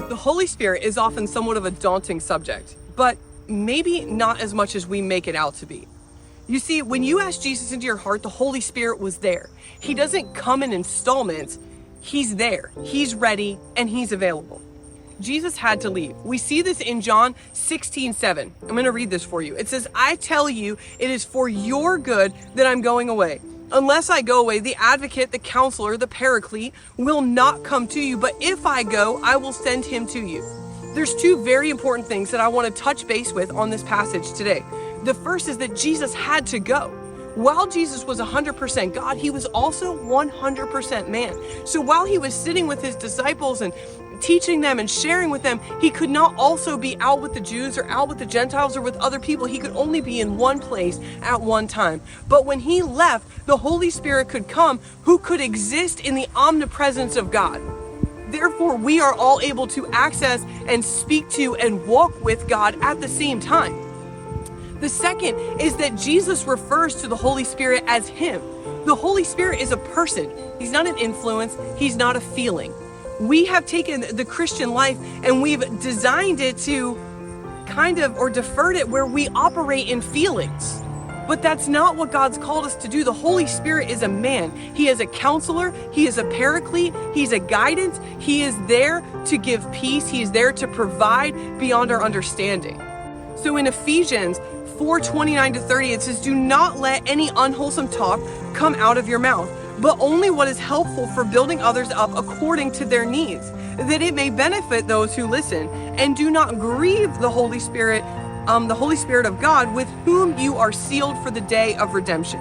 The Holy Spirit is often somewhat of a daunting subject, but maybe not as much as we make it out to be. You see, when you ask Jesus into your heart, the Holy Spirit was there. He doesn't come in installments. He's there, he's ready, and he's available. Jesus had to leave. We see this in John 16:7. I'm going to read this for you. It says, "I tell you, it is for your good that I'm going away. Unless I go away, the advocate, the counselor, the paraclete will not come to you. But if I go, I will send him to you." There's two very important things that I want to touch base with on this passage today. The first is that Jesus had to go. While Jesus was 100% God, he was also 100% man. So while he was sitting with his disciples and teaching them and sharing with them, he could not also be out with the Jews or out with the Gentiles or with other people. He could only be in one place at one time. But when he left, the Holy Spirit could come, who could exist in the omnipresence of God. Therefore, we are all able to access and speak to and walk with God at the same time. The second is that Jesus refers to the Holy Spirit as him. The Holy Spirit is a person. He's not an influence. He's not a feeling. We have taken the Christian life and we've designed it to or deferred it where we operate in feelings. But that's not what God's called us to do. The Holy Spirit is a man. He is a counselor. He is a paraclete. He's a guidance. He is there to give peace. He is there to provide beyond our understanding. So in Ephesians 4:29-30, it says, "Do not let any unwholesome talk come out of your mouth, but only what is helpful for building others up according to their needs, that it may benefit those who listen. And do not grieve the Holy Spirit of God, with whom you are sealed for the day of redemption."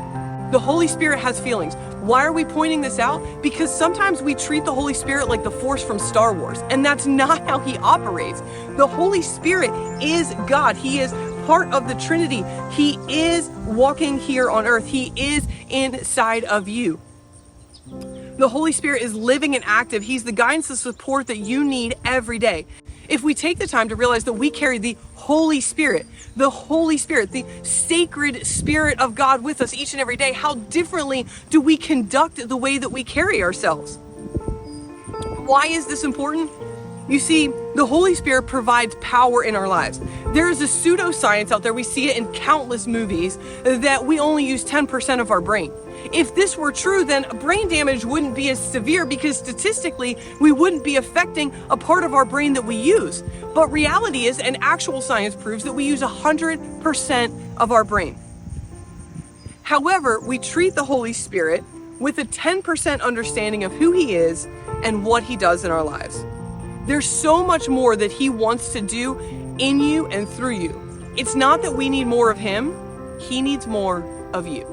The Holy Spirit has feelings. Why are we pointing this out? Because sometimes we treat the Holy Spirit like the Force from Star Wars, and that's not how he operates. The Holy Spirit is God. He is part of the Trinity. He is walking here on earth. He is inside of you. The Holy Spirit is living and active. He's the guidance and support that you need every day. If we take the time to realize that we carry the Holy Spirit, the sacred Spirit of God with us each and every day, how differently do we conduct the way that we carry ourselves? Why is this important? You see, the Holy Spirit provides power in our lives. There is a pseudoscience out there, we see it in countless movies, that we only use 10% of our brain. If this were true, then brain damage wouldn't be as severe because statistically, we wouldn't be affecting a part of our brain that we use. But reality is, and actual science proves, that we use 100% of our brain. However, we treat the Holy Spirit with a 10% understanding of who he is and what he does in our lives. There's so much more that he wants to do in you and through you. It's not that we need more of him, he needs more of you.